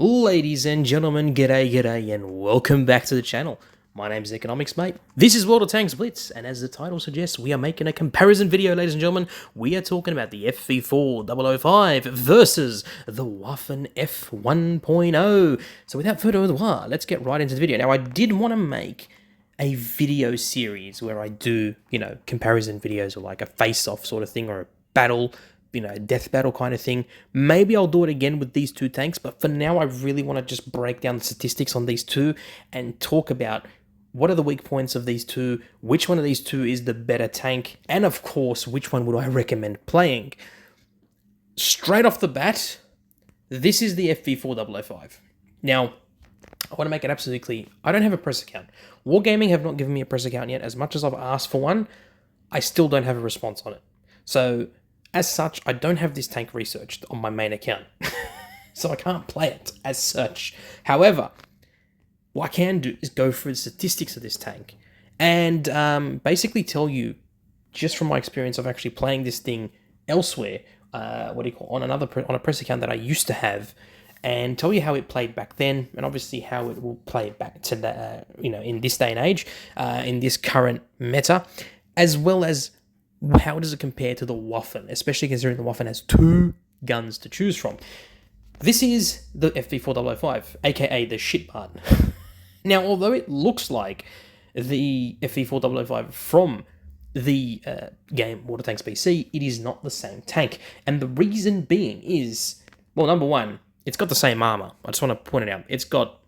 Ladies and gentlemen, g'day, and welcome back to the channel. My name's Economics Mate. This is World of Tanks Blitz, and as the title suggests, we are making a comparison video, ladies and gentlemen. We are talking about the FV4005 versus the Waffen F1.0. So without further ado, let's get right into the video. Now, I did want to make a video series where I do, comparison videos or like a face-off sort of thing or a battle, death battle kind of thing. Maybe I'll do it again with these two tanks, but for now, I really want to just break down the statistics on these two and talk about what are the weak points of these two, which one of these two is the better tank, and of course, which one would I recommend playing. Straight off the bat, this is the FV4005. Now, I want to make it absolutely clear, I don't have a press account. Wargaming have not given me a press account yet. As much as I've asked for one, I still don't have a response on it. So, as such, I don't have this tank researched on my main account. So I can't play it as such. However, what I can do is go through the statistics of this tank and basically tell you, just from my experience of actually playing this thing elsewhere, on a press account that I used to have, and tell you how it played back then, and obviously how it will play back to the, in this day and age, in this current meta, as well as how does it compare to the Waffen, especially considering the Waffen has two guns to choose from. This is the FV4005, aka the shit barn. Now, although it looks like the FV4005 from the game Water Tanks BC, it is not the same tank. And the reason being is, well, number one, it's got the same armor. I just want to point it out. It's got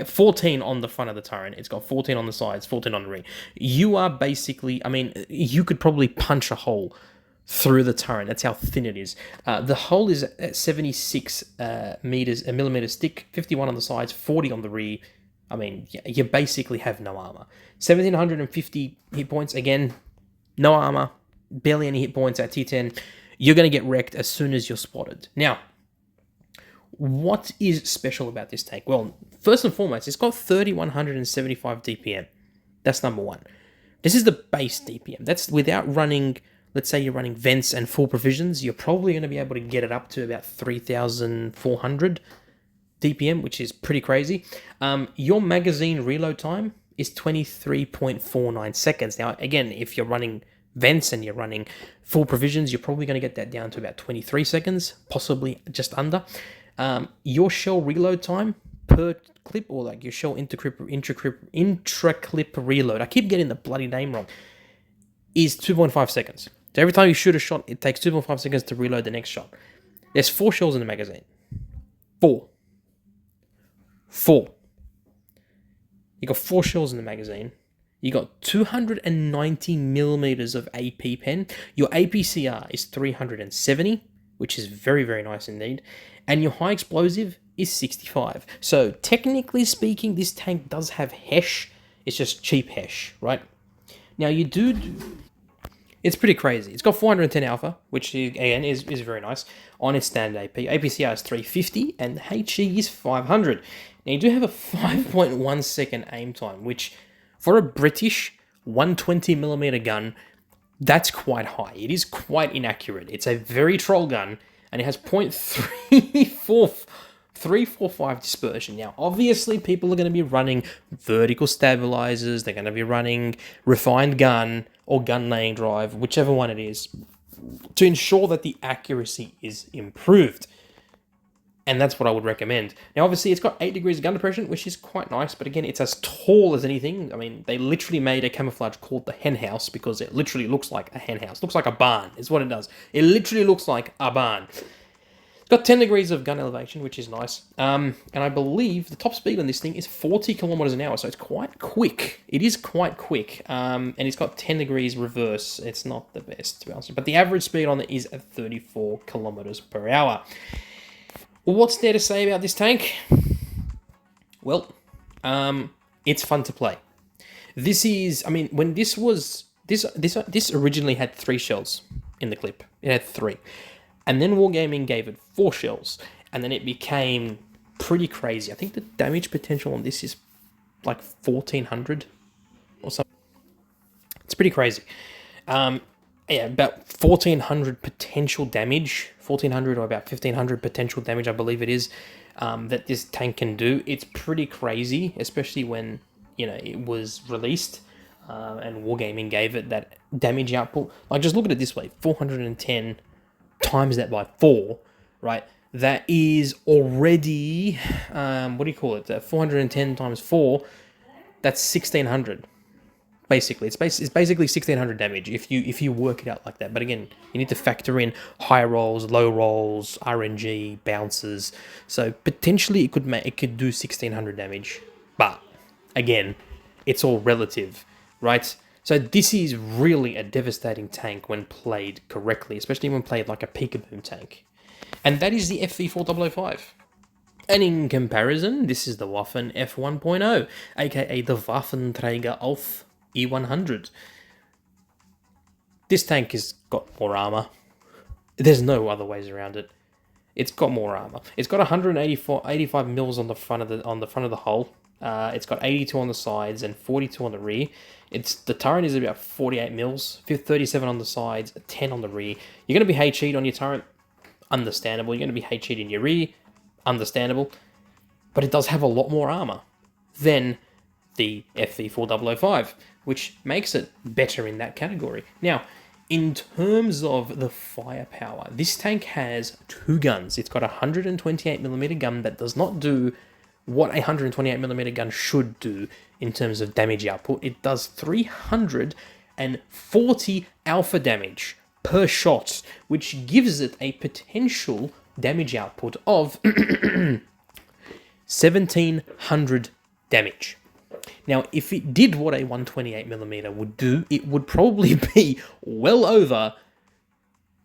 14 on the front of the turret. It's got 14 on the sides, 14 on the rear. You are basically, you could probably punch a hole through the turret. That's how thin it is. The hole is at 76 millimeters thick, 51 on the sides, 40 on the rear. You basically have no armor. 1750 hit points. Again, no armor, barely any hit points at T10. You're going to get wrecked as soon as you're spotted. Now, what is special about this tank? Well, first and foremost, it's got 3175 DPM. That's number one. This is the base DPM. That's without running, let's say you're running vents and full provisions, you're probably going to be able to get it up to about 3400 DPM, which is pretty crazy. Your magazine reload time is 23.49 seconds. Now, again, if you're running vents and you're running full provisions, you're probably going to get that down to about 23 seconds, possibly just under. Your shell reload time per clip, or like your shell intra-clip reload, I keep getting the bloody name wrong, is 2.5 seconds. So every time you shoot a shot, it takes 2.5 seconds to reload the next shot. There's 4 shells in the magazine. 4. You got 4 shells in the magazine. You got 290 millimeters of AP pen. Your APCR is 370, which is very, very nice indeed. And your high explosive is 65. So technically speaking, this tank does have HESH. It's just cheap HESH, right? Now you do... It's pretty crazy. It's got 410 alpha, which again is very nice on its standard AP. APCR is 350 and HE is 500. Now you do have a 5.1 second aim time, which for a British 120mm gun, that's quite high. It is quite inaccurate. It's a very troll gun, and it has 0.345 dispersion. Now, obviously, people are going to be running vertical stabilizers. They're going to be running refined gun or gun laying drive, whichever one it is, to ensure that the accuracy is improved. And that's what I would recommend. Now, obviously, it's got 8 degrees of gun depression, which is quite nice. But again, it's as tall as anything. They literally made a camouflage called the hen house because it literally looks like a hen house. Looks like a barn is what it does. It literally looks like a barn. It's got 10 degrees of gun elevation, which is nice. And I believe the top speed on this thing is 40 kilometers an hour. So it's quite quick. It is quite quick. And it's got 10 degrees reverse. It's not the best, to be honest. But the average speed on it is at 34 kilometers per hour. What's there to say about this tank? Well, it's fun to play. This is, when this originally had 3 shells in the clip. It had 3. And then Wargaming gave it 4 shells. And then it became pretty crazy. I think the damage potential on this is like 1400 or something. It's pretty crazy. About 1400 potential damage, 1400 or about 1500 potential damage, I believe it is. that this tank can do. It's pretty crazy, especially when, it was released and Wargaming gave it that damage output. Like, just look at it this way, 410 times that by 4, right? That is already, 410 times 4, that's 1600. Basically, it's basically 1600 damage if you work it out like that. But again, you need to factor in high rolls, low rolls, RNG, bounces. So potentially it could do 1600 damage. But again, it's all relative, right? So this is really a devastating tank when played correctly, especially when played like a peekaboo tank. And that is the FV4005. And in comparison, this is the Waffen F1.0, aka the Waffenträger Auf E100. This tank has got more armor. There's no other ways around it. It's got more armor. It's got 185 mils on the front of the hull. It's got 82 on the sides and 42 on the rear. The turret is about 48 mils, 37 on the sides, 10 on the rear. You're going to be HE'd on your turret, understandable. You're going to be HE'd in your rear, understandable. But it does have a lot more armor than the FV4005, which makes it better in that category. Now, in terms of the firepower, this tank has 2 guns. It's got a 128mm gun that does not do what a 128mm gun should do in terms of damage output. It does 340 alpha damage per shot, which gives it a potential damage output of 1700 damage. Now, if it did what a 128mm would do, it would probably be well over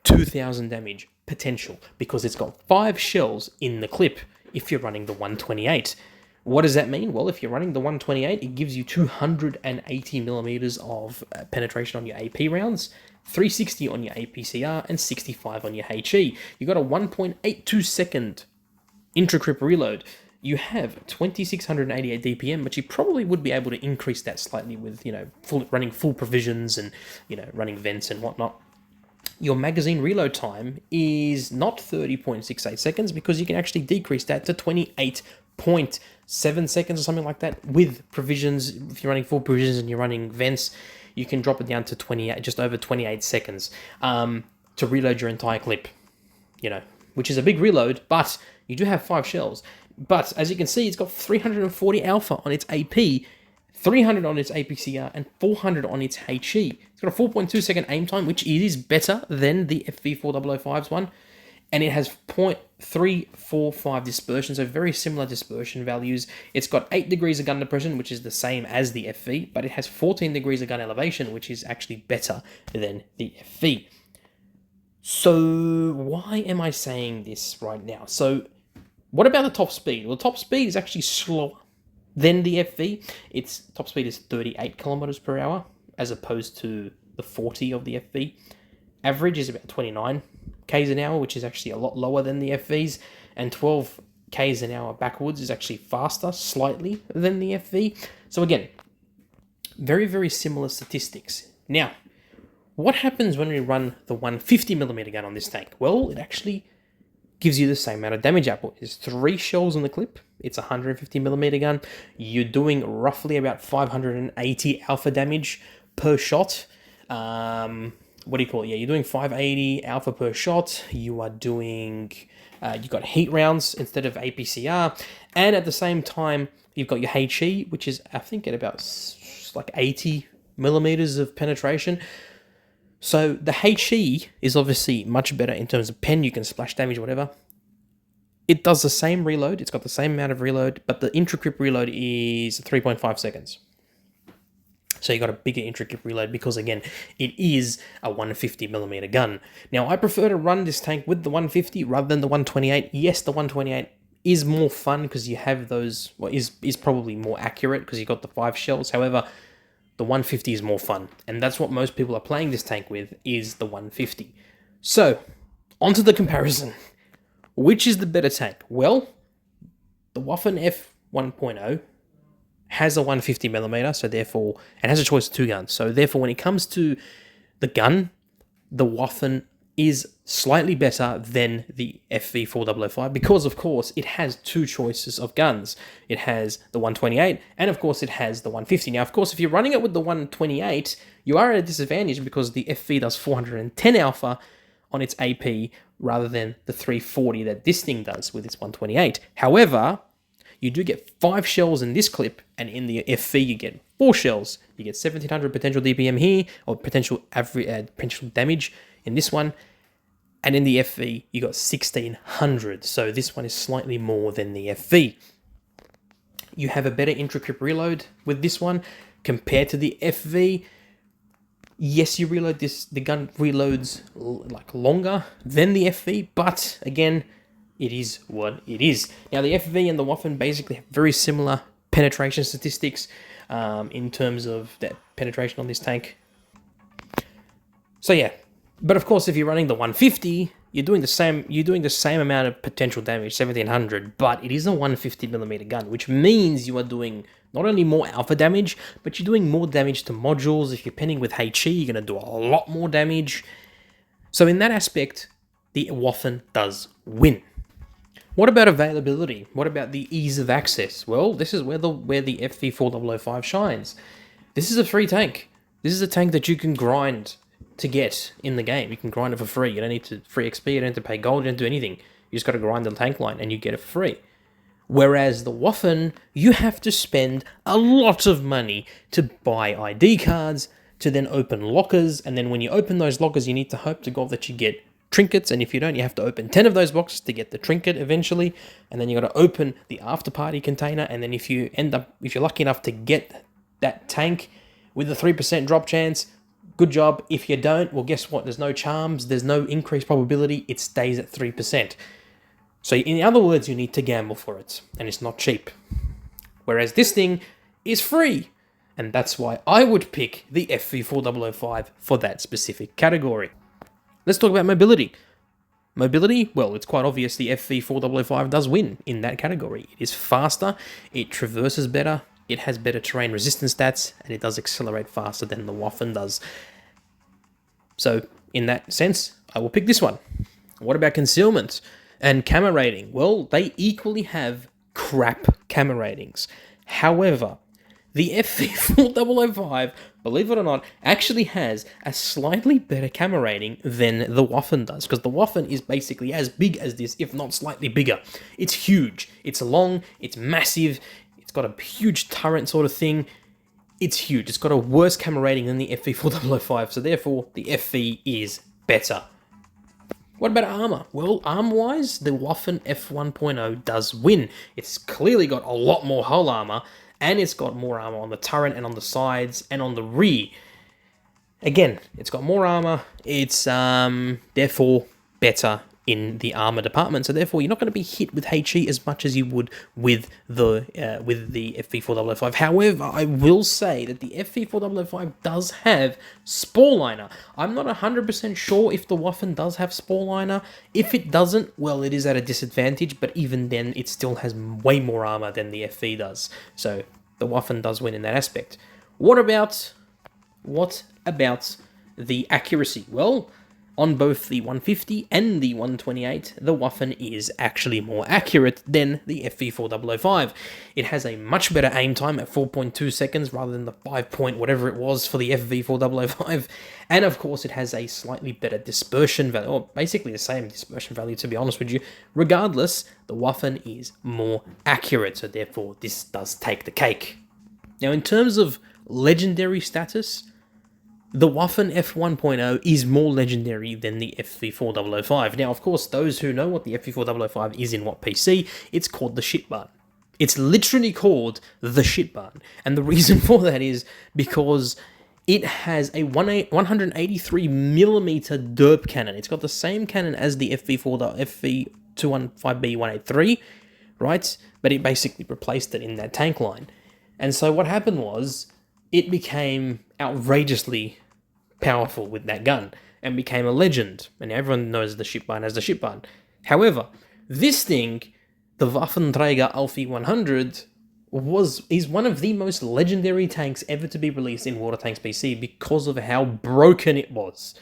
2000 damage potential, because it's got 5 shells in the clip if you're running the 128. What does that mean? Well, if you're running the 128, it gives you 280mm of penetration on your AP rounds, 360 on your APCR, and 65 on your HE. You got a 1.82 second intra-crip reload. You have 2688 DPM, but you probably would be able to increase that slightly with, running full provisions and, running vents and whatnot. Your magazine reload time is not 30.68 seconds, because you can actually decrease that to 28.7 seconds or something like that with provisions. If you're running full provisions and you're running vents, you can drop it down to just over 28 seconds to reload your entire clip, which is a big reload, but you do have 5 shells. But as you can see, it's got 340 alpha on its AP, 300 on its APCR, and 400 on its HE. It's got a 4.2 second aim time, which is better than the FV4005's one. And it has 0.345 dispersion, so very similar dispersion values. It's got 8 degrees of gun depression, which is the same as the FV, but it has 14 degrees of gun elevation, which is actually better than the FV. So why am I saying this right now? So what about the top speed? Well, the top speed is actually slower than the FV. Its top speed is 38 kilometers per hour, as opposed to the 40 of the FV. Average is about 29 k's an hour, which is actually a lot lower than the FV's, and 12 k's an hour backwards is actually faster slightly than the FV. So again, very, very similar statistics. Now, what happens when we run the 150mm gun on this tank? Well, it actually gives you the same amount of damage output. There's 3 shells in the clip. It's a 150mm gun. You're doing roughly about 580 alpha damage per shot. You're doing 580 alpha per shot. You are doing, you've got heat rounds instead of APCR. And at the same time, you've got your HE, which is, I think, at about like 80 millimeters of penetration. So the HE is obviously much better in terms of pen. You can splash damage, whatever. It does the same reload. It's got the same amount of reload, but the intra-crip reload is 3.5 seconds. So you got a bigger intra-crip reload because, again, it is a 150mm gun. Now, I prefer to run this tank with the 150 rather than the 128. Yes, the 128 is more fun because you have those, is probably more accurate because you've got the 5 shells. However, the 150 is more fun, and that's what most people are playing this tank with, is the 150. So, onto the comparison. Which is the better tank? Well, the Waffen F1.0 has a 150mm, so therefore, and has a choice of 2 guns. So therefore, when it comes to the gun, the Waffen is slightly better than the FV4005 because, of course, it has two choices of guns. It has the 128 and, of course, it has the 150. Now, of course, if you're running it with the 128, you are at a disadvantage because the FV does 410 alpha on its AP rather than the 340 that this thing does with its 128. However, you do get 5 shells in this clip, and in the FV you get 4 shells. You get 1700 potential DPM here, or potential potential damage in this one, and in the FV you got 1600. So this one is slightly more than the FV. You have a better intra-clip reload with this one compared to the FV. Yes, you reload this. The gun reloads like longer than the FV, but again, it is what it is. Now, the FV and the Waffen basically have very similar penetration statistics in terms of that penetration on this tank. So yeah, but of course, if you're running the 150, you're doing the same amount of potential damage, 1700, but it is a 150mm gun, which means you are doing not only more alpha damage, but you're doing more damage to modules. If you're penning with HE, you're going to do a lot more damage. So in that aspect, the Waffen does win. What about availability? What about the ease of access? Well, this is where the FV4005 shines. This is a free tank. This is a tank that you can grind to get in the game. You can grind it for free. You don't need to free XP, you don't have to pay gold, you don't do anything. You just got to grind the tank line and you get it free. Whereas the Waffen, you have to spend a lot of money to buy ID cards, to then open lockers, and then when you open those lockers, you need to hope to God that you get trinkets, and if you don't, you have to open 10 of those boxes to get the trinket eventually, and then you got to open the after party container, and then if you're lucky enough to get that tank with a 3% drop chance, good job. If you don't, well, guess what? There's no charms, there's no increased probability, it stays at 3%. So in other words, you need to gamble for it, and it's not cheap. Whereas this thing is free, and that's why I would pick the FV4005 for that specific category. Let's talk about mobility. Mobility, well, it's quite obvious the FV4005 does win in that category. It is faster, it traverses better, it has better terrain resistance stats, and it does accelerate faster than the Waffen does. So, in that sense, I will pick this one. What about concealment and camera rating? Well, they equally have crap camera ratings. However, the FV4005, believe it or not, actually has a slightly better camera rating than the Waffen does, because the Waffen is basically as big as this, if not slightly bigger. It's huge, it's long, it's massive, it's got a huge turret sort of thing. It's huge. It's got a worse camera rating than the FV4005, so therefore the FV is better. What about armor? Well, armor-wise, the Waffen F1.0 does win. It's clearly got a lot more hull armor, and it's got more armor on the turret and on the sides and on the rear. Again, it's got more armor. It's therefore better in the armor department. So therefore, you're not going to be hit with HE as much as you would with the FV4005. However, I will say that the FV4005 does have spore liner. I'm not 100% sure if the Waffen does have spore liner. If it doesn't, well, it is at a disadvantage. But even then, it still has way more armor than the FV does. So the Waffen does win in that aspect. What about the accuracy? Well, on both the 150 and the 128, the Waffen is actually more accurate than the FV4005. It has a much better aim time at 4.2 seconds rather than the 5 point whatever it was for the FV4005. And of course, it has a slightly better dispersion value, or basically the same dispersion value, to be honest with you. Regardless, the Waffen is more accurate, so therefore this does take the cake. Now, in terms of legendary status, the Waffen F1.0 is more legendary than the FV4005. Now, of course, those who know what the FV4005 is in what PC, it's called the shit button. It's literally called the shit button. And the reason for that is because it has a 183mm derp cannon. It's got the same cannon as the FV215B183, right? But it basically replaced it in that tank line. And so what happened was, it became outrageously powerful with that gun and became a legend, and everyone knows the ship button as the ship button. However, this thing, the Waffenträger Alpha 100, is one of the most legendary tanks ever to be released in World of Tanks PC because of how broken it was.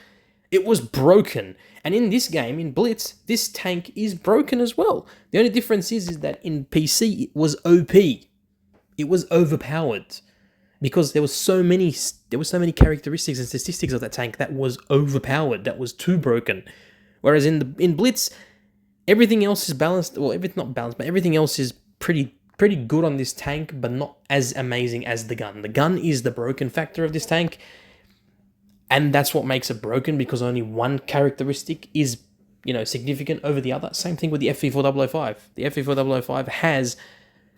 It was broken. And in this game, in Blitz, this tank is broken as well. The only difference is that in PC, it was OP. It was overpowered. Because there were so many characteristics and statistics of that tank that was overpowered, that was too broken. Whereas in Blitz, everything else is balanced. Well, everything not balanced, but everything else is pretty good on this tank, but not as amazing as the gun. The gun is the broken factor of this tank, and that's what makes it broken, because only one characteristic is, significant over the other. Same thing with the FV4005. The FV4005 has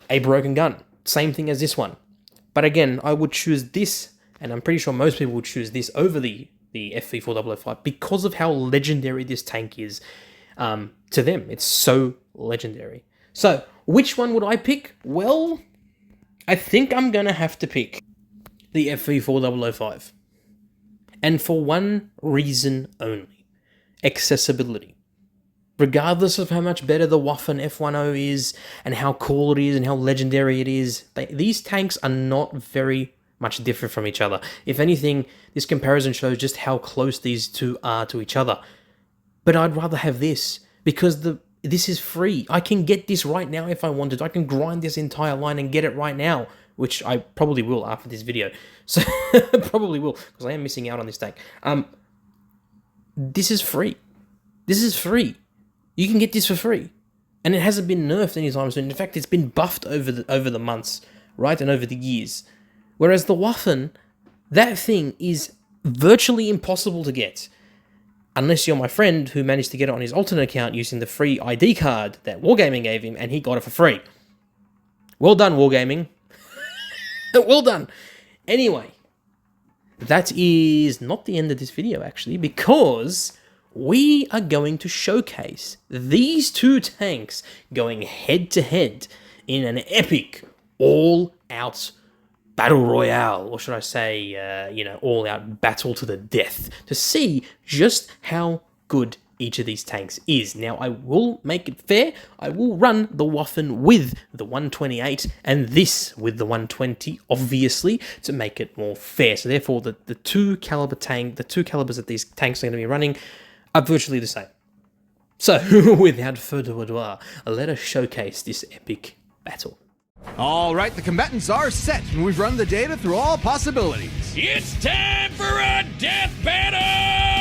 a broken gun. Same thing as this one. But again, I would choose this, and I'm pretty sure most people would choose this over the FV4005 because of how legendary this tank is to them. It's so legendary. So, which one would I pick? Well, I think I'm going to have to pick the FV4005. And for one reason only. Accessibility. Regardless of how much better the Waffen F1.0 is, and how cool it is, and how legendary it is, these tanks are not very much different from each other. If anything, this comparison shows just how close these two are to each other. But I'd rather have this, because this is free. I can get this right now if I wanted. I can grind this entire line and get it right now, which I probably will after this video. So, probably will, because I am missing out on this tank. This is free. This is free. You can get this for free. And it hasn't been nerfed anytime soon. In fact, it's been buffed over the months, right? And over the years. Whereas the Waffen, that thing is virtually impossible to get. Unless you're my friend who managed to get it on his alternate account using the free ID card that Wargaming gave him, and he got it for free. Well done, Wargaming. Well done. Anyway, that is not the end of this video, actually, because we are going to showcase these two tanks going head-to-head in an epic, all-out battle royale, or should I say, all-out battle to the death, to see just how good each of these tanks is. Now, I will make it fair. I will run the Waffen with the 128 and this with the 120, obviously, to make it more fair. So therefore, the two calibers that these tanks are going to be running are virtually the same. So, without further ado, let us showcase this epic battle. All right, the combatants are set, and we've run the data through all possibilities. It's time for a death battle!